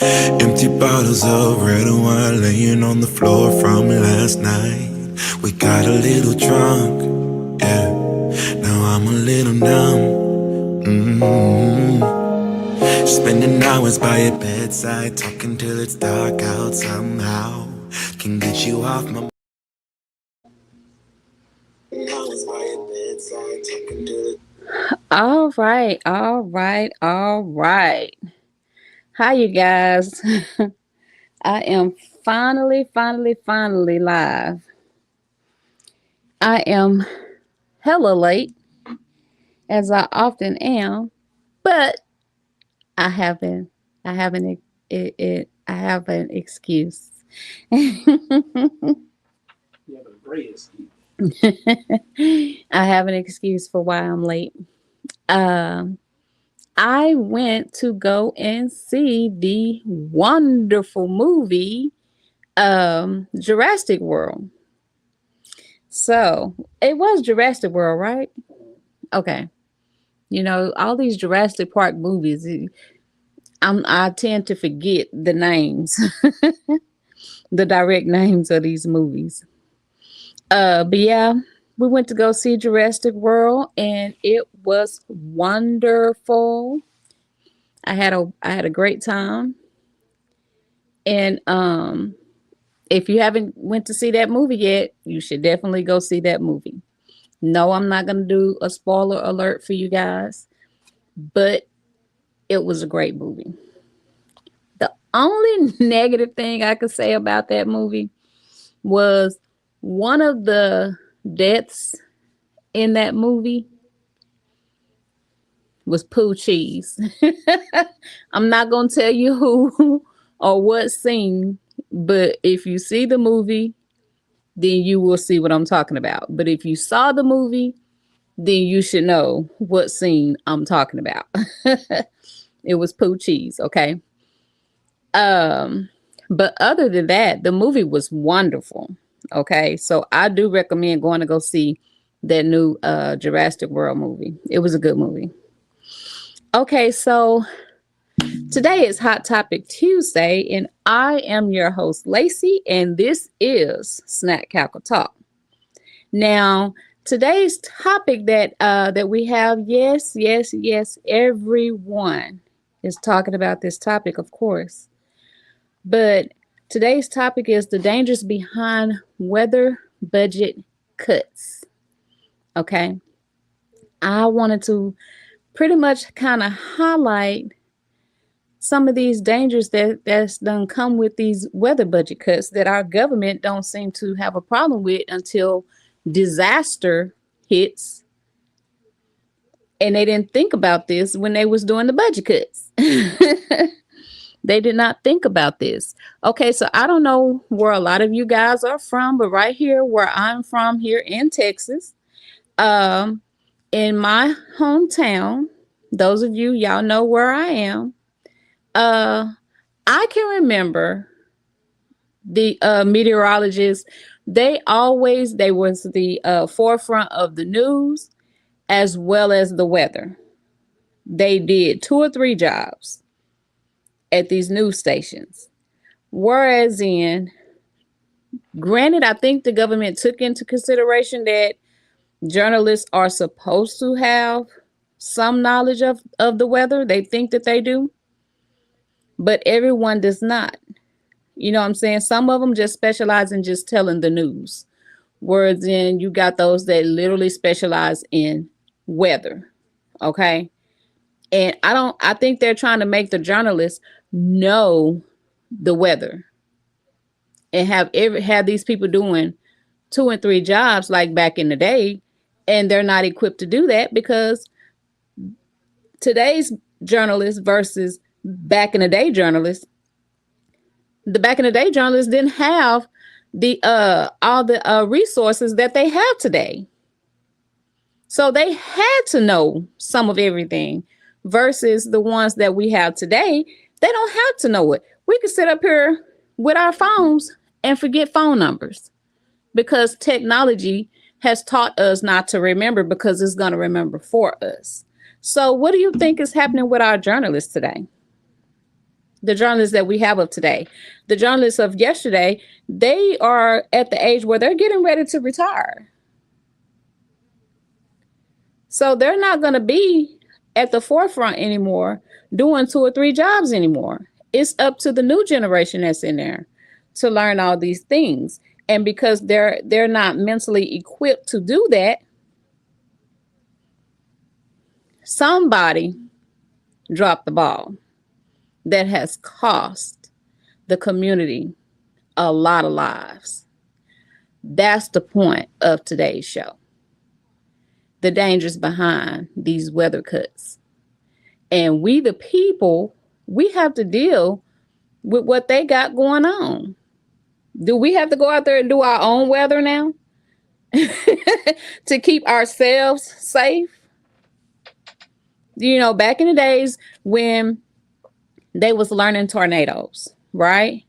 Empty bottles of red wine laying on the floor from last night. We got a little drunk, yeah. Now I'm a little numb. Spending hours by your bedside, talking till it's dark out somehow. Can get you off my hours by your bedside, talking till it's All right, all right, all right. Hi, you guys. I am finally live. I am hella late, as I often am, but I haven't. I haven't. I have an excuse. You have a great excuse. I have an excuse for why I'm late. Um, I went to go and see the wonderful movie Jurassic World. So it was Jurassic World, right? Okay. You know, all these Jurassic Park movies, I tend to forget the names, the direct names of these movies. But yeah, we went to go see Jurassic World, and it was wonderful. I had a great time, and if you haven't went to see that movie yet, you should definitely go see that movie. No, I'm not going to do a spoiler alert for you guys, but it was a great movie. The only negative thing I could say about that movie was one of the deaths in that movie was Pooh Cheese. I'm not going to tell you who or what scene, but if you see the movie, then you will see what I'm talking about. But if you saw the movie, then you should know what scene I'm talking about. It was Pooh Cheese, okay? Um, but other than that, the movie was wonderful. Okay, so I do recommend going to go see that new Jurassic World movie. It was a good movie. Okay, so today is Hot Topic Tuesday, and I am your host, Lacey, and this is Snack Cackle Talk. Now, today's topic that we have, yes, everyone is talking about this topic, of course. But today's topic is the dangers behind weather budget cuts. Okay. I wanted to pretty much kind of highlight some of these dangers that's done come with these weather budget cuts that our government don't seem to have a problem with until disaster hits, and they didn't think about this when they was doing the budget cuts. They did not think about this. Okay, so I don't know where a lot of you guys are from, but right here where I'm from, here in Texas, um, in my hometown, those of you, y'all know where I am. Uh, I can remember the meteorologists. They was the forefront of the news as well as the weather. They did two or three jobs at these news stations. Whereas granted, I think the government took into consideration that journalists are supposed to have some knowledge of the weather. They think that they do, but everyone does not. You know what I'm saying? Some of them just specialize in just telling the news. Whereas then you got those that literally specialize in weather. Okay. And I think they're trying to make the journalists know the weather and have these people doing two and three jobs like back in the day, and they're not equipped to do that because today's journalists versus back in the day journalists, the back in the day journalists didn't have the all the resources that they have today. So they had to know some of everything versus the ones that we have today. They don't have to know it. We can sit up here with our phones and forget phone numbers because technology has taught us not to remember because it's going to remember for us. So what do you think is happening with our journalists today? The journalists that we have of today, the journalists of yesterday, they are at the age where they're getting ready to retire. So they're not going to be at the forefront anymore doing 2 or 3 jobs anymore. It's up to the new generation that's in there to learn all these things. And because they're not mentally equipped to do that, somebody dropped the ball that has cost the community a lot of lives. That's the point of today's show. The dangers behind these weather cuts. And we, the people, we have to deal with what they got going on. Do we have to go out there and do our own weather now to keep ourselves safe? You know, back in the days when they was learning tornadoes, right?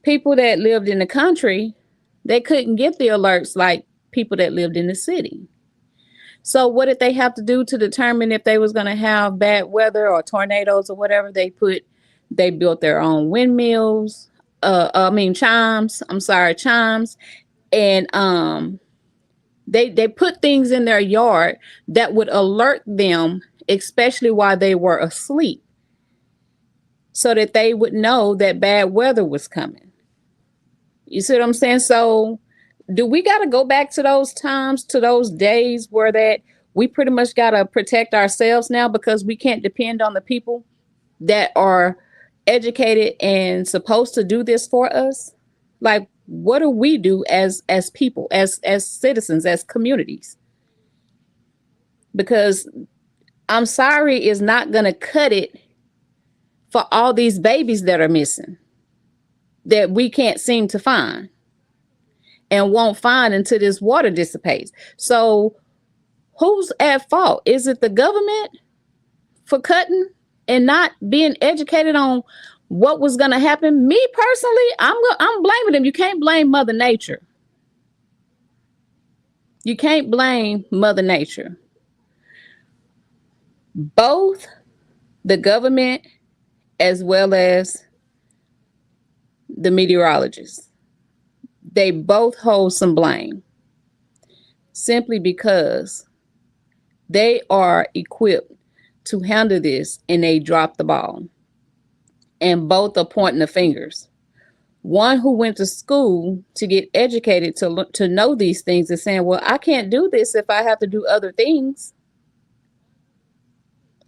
People that lived in the country, they couldn't get the alerts like people that lived in the city. So what did they have to do to determine if they was going to have bad weather or tornadoes or whatever? They built their own windmills, chimes. Chimes. And they put things in their yard that would alert them, especially while they were asleep, so that they would know that bad weather was coming. You see what I'm saying? So do we got to go back to those times, to those days where that we pretty much got to protect ourselves now because we can't depend on the people that are educated and supposed to do this for us? Like, what do we do as people, as citizens, as communities? Because I'm sorry is not going to cut it for all these babies that are missing, that we can't seem to find and won't find until this water dissipates. So who's at fault? Is it the government for cutting and not being educated on what was going to happen? Me personally, I'm blaming them. You can't blame Mother Nature. You can't blame Mother Nature. Both the government as well as the meteorologists, they both hold some blame simply because they are equipped to handle this and they drop the ball. And both are pointing the fingers. One who went to school to get educated to know these things is saying, well, I can't do this if I have to do other things.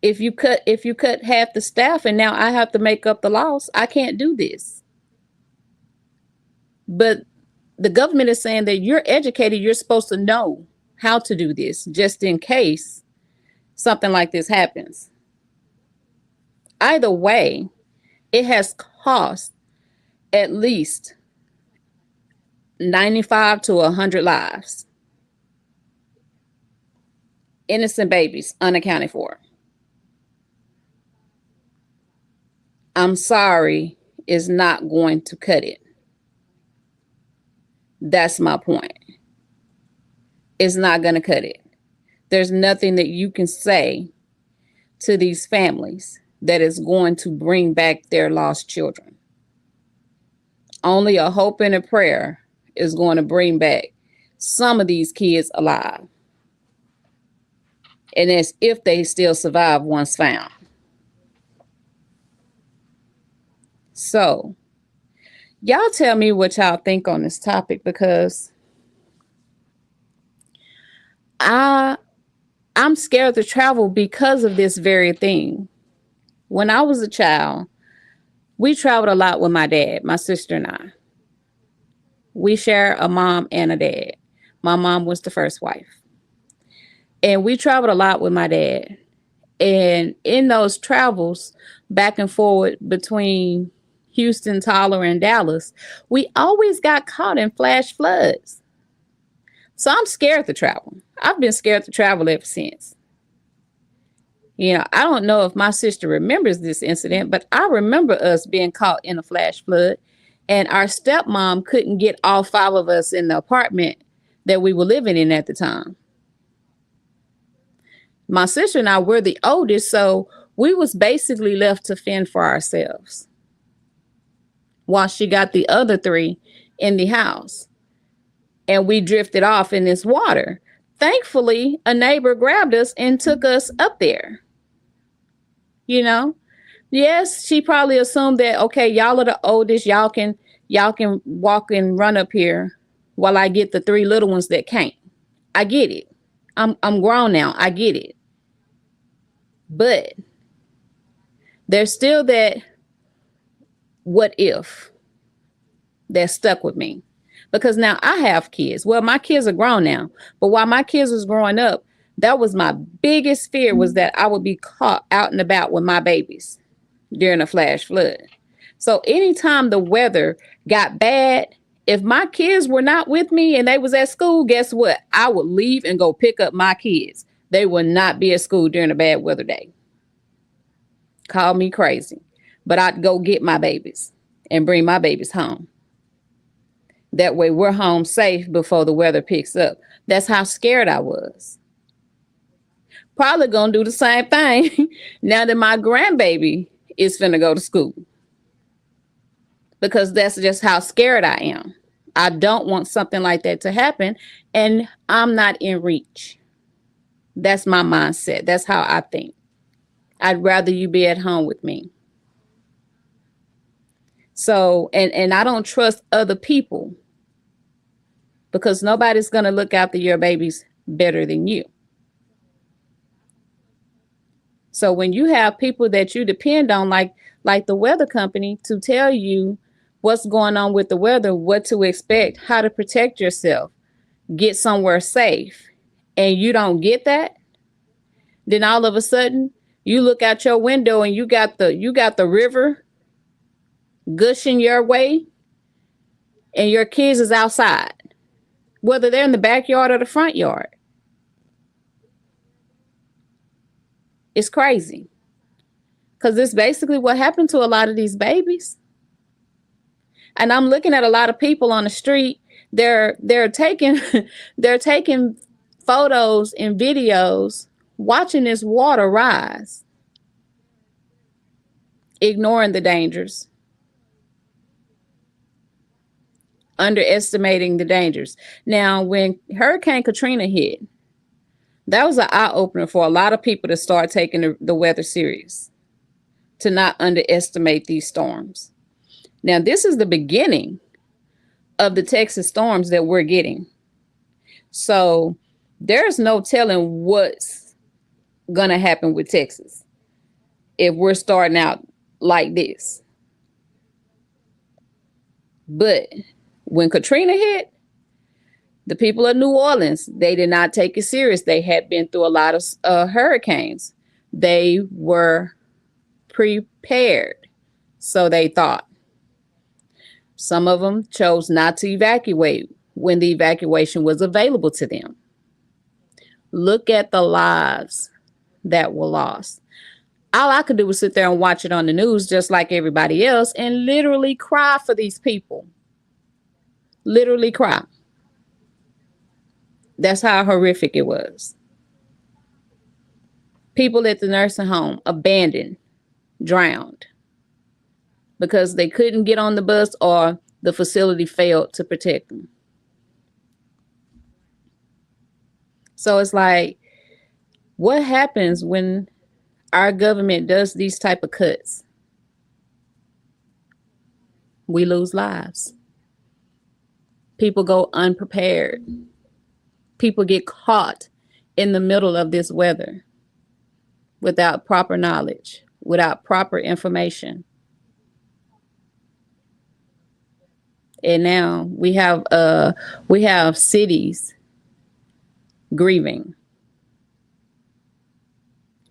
If you cut half the staff and now I have to make up the loss, I can't do this. But the government is saying that you're educated, you're supposed to know how to do this just in case something like this happens. Either way, it has cost at least 95 to 100 lives. Innocent babies unaccounted for. I'm sorry is not going to cut it. That's my point. It's not going to cut it. There's nothing that you can say to these families that is going to bring back their lost children. Only a hope and a prayer is going to bring back some of these kids alive. And that's if they still survive once found. So, y'all tell me what y'all think on this topic, because I'm scared to travel because of this very thing. When I was a child, we traveled a lot with my dad, my sister and I. We share a mom and a dad. My mom was the first wife. And we traveled a lot with my dad. And in those travels back and forward between Houston, Tyler, and Dallas, we always got caught in flash floods. So I'm scared to travel. I've been scared to travel ever since. You know, I don't know if my sister remembers this incident, but I remember us being caught in a flash flood, and our stepmom couldn't get all 5 of us in the apartment that we were living in at the time. My sister and I were the oldest, so We was basically left to fend for ourselves while she got the other three in the house. And we drifted off in this water. Thankfully, a neighbor grabbed us and took us up there. You know, yes, she probably assumed that, okay, y'all are the oldest, y'all can walk and run up here while I get the three little ones that can't. I get it. I'm grown now. I get it. But there's still that what if that stuck with me. Because now I have kids. Well, my kids are grown now. But while my kids was growing up, that was my biggest fear, was that I would be caught out and about with my babies during a flash flood. So anytime the weather got bad, if my kids were not with me and they was at school, guess what? I would leave and go pick up my kids. They would not be at school during a bad weather day. Call me crazy, but I'd go get my babies and bring my babies home. That way we're home safe before the weather picks up. That's how scared I was. Probably gonna do the same thing now that my grandbaby is finna go to school. Because that's just how scared I am. I don't want something like that to happen, and I'm not in reach. That's my mindset. That's how I think. I'd rather you be at home with me. So, and I don't trust other people, because nobody's going to look after your babies better than you. So when you have people that you depend on, like the weather company, to tell you what's going on with the weather, what to expect, how to protect yourself, get somewhere safe, and you don't get that, then all of a sudden you look out your window and you got the river gushing your way, and your kids is outside, whether they're in the backyard or the front yard. It's crazy, because it's basically what happened to a lot of these babies. And I'm looking at a lot of people on the street. They're taking they're taking photos and videos, watching this water rise, ignoring the dangers, underestimating the dangers. Now, when Hurricane Katrina hit, that was an eye-opener for a lot of people to start taking the weather serious, to not underestimate these storms. Now, this is the beginning of the Texas storms that we're getting. So there's no telling what's going to happen with Texas if we're starting out like this. But when Katrina hit, the people of New Orleans, they did not take it serious. They had been through a lot of hurricanes. They were prepared, so they thought. Some of them chose not to evacuate when the evacuation was available to them. Look at the lives that were lost. All I could do was sit there and watch it on the news just like everybody else and literally cry for these people. Literally cry. That's how horrific it was. People at the nursing home abandoned, drowned, because they couldn't get on the bus or the facility failed to protect them. So it's like, what happens when our government does these type of cuts? We lose lives. People go unprepared. People get caught in the middle of this weather without proper knowledge, without proper information. And now we have cities grieving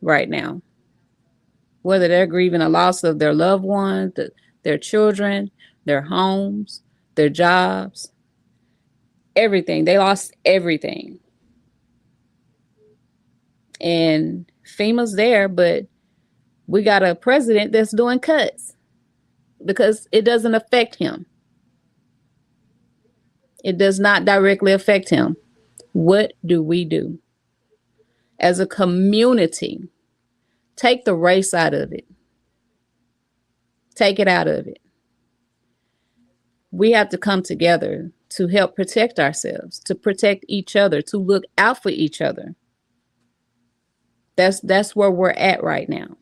right now, whether they're grieving a loss of their loved ones, their children, their homes, their jobs, everything. They lost everything. And FEMA's there, but we got a president that's doing cuts because it doesn't affect him. It does not directly affect him. What do we do as a community Take the race out of it. Take it out of it. We have to come together to help protect ourselves, to protect each other, to look out for each other. That's where we're at right now.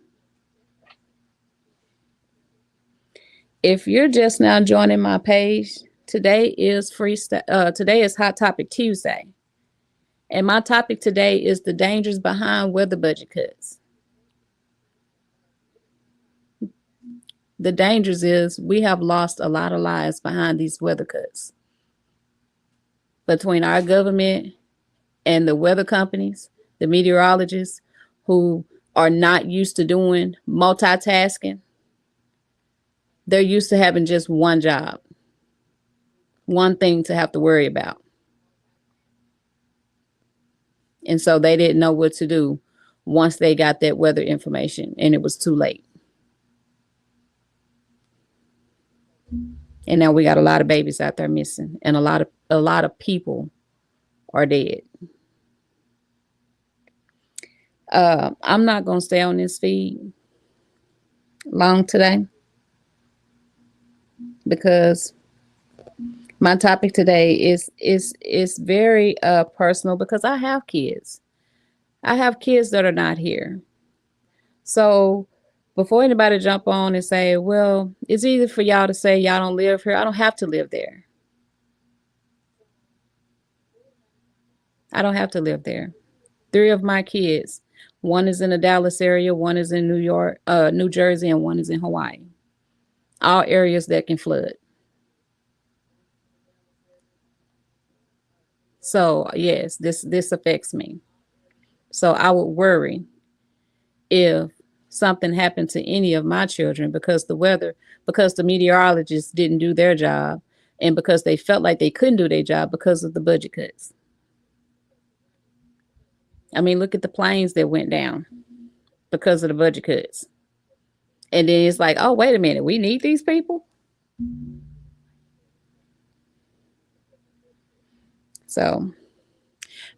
If you're just now joining my page, today is today is Hot Topic Tuesday. And my topic today is the dangers behind weather budget cuts. The dangers is we have lost a lot of lives behind these weather cuts. Between our government and the weather companies, the meteorologists who are not used to doing multitasking. They're used to having just one job, one thing to have to worry about. And so they didn't know what to do once they got that weather information, and it was too late. And now we got a lot of babies out there missing, and a lot of people are dead. I'm not going to stay on this feed long today because my topic today is very personal, because I have kids. I have kids that are not here. So before anybody jump on and say, well, it's easy for y'all to say y'all don't live here. I don't have to live there. I don't have to live there. 3 of my kids, one is in the Dallas area, one is in New York, New Jersey, and one is in Hawaii. All areas that can flood. So yes, this affects me. So I would worry if something happened to any of my children because the meteorologists didn't do their job, and because they felt like they couldn't do their job because of the budget cuts. I mean, look at the planes that went down because of the budget cuts. And then it's like, oh, wait a minute, we need these people? So,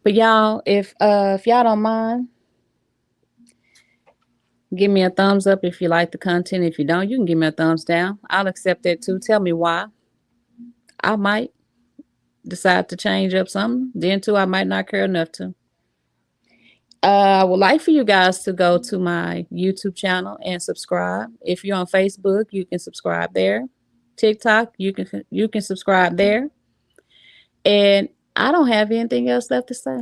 but y'all, if y'all don't mind, give me a thumbs up if you like the content. If you don't, you can give me a thumbs down. I'll accept that too. Tell me why. I might decide to change up something. Then too, I might not care enough to. I would like for you guys to go to my YouTube channel and subscribe. If you're on Facebook, you can subscribe there. TikTok, you can subscribe there. And I don't have anything else left to say.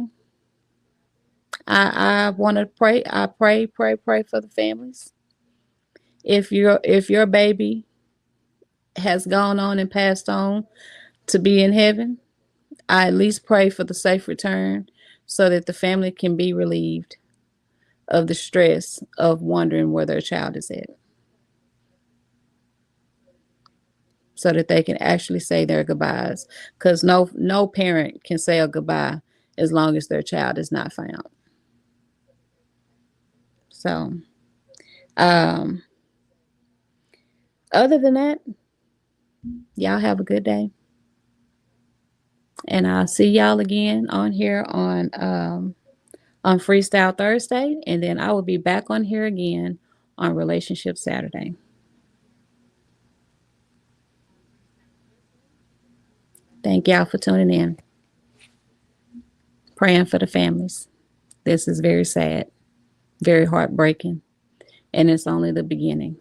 I want to pray. I pray for the families. If your baby has gone on and passed on to be in heaven, I at least pray for the safe return so that the family can be relieved of the stress of wondering where their child is at, so that they can actually say their goodbyes, because no parent can say a goodbye as long as their child is not found. So other than that, y'all have a good day, and I'll see y'all again on here on Freestyle Thursday, and then I will be back on here again on Relationship Saturday. Thank y'all for tuning in. Praying for the families. This is very sad, very heartbreaking, and it's only the beginning.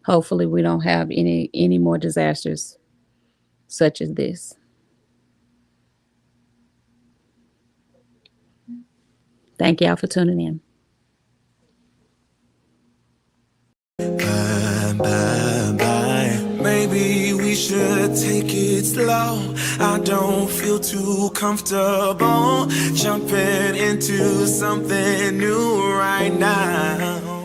Hopefully we don't have any more disasters such as this. Thank y'all for tuning in. Bye. Maybe we should take it slow. I don't feel too comfortable jumping into something new right now.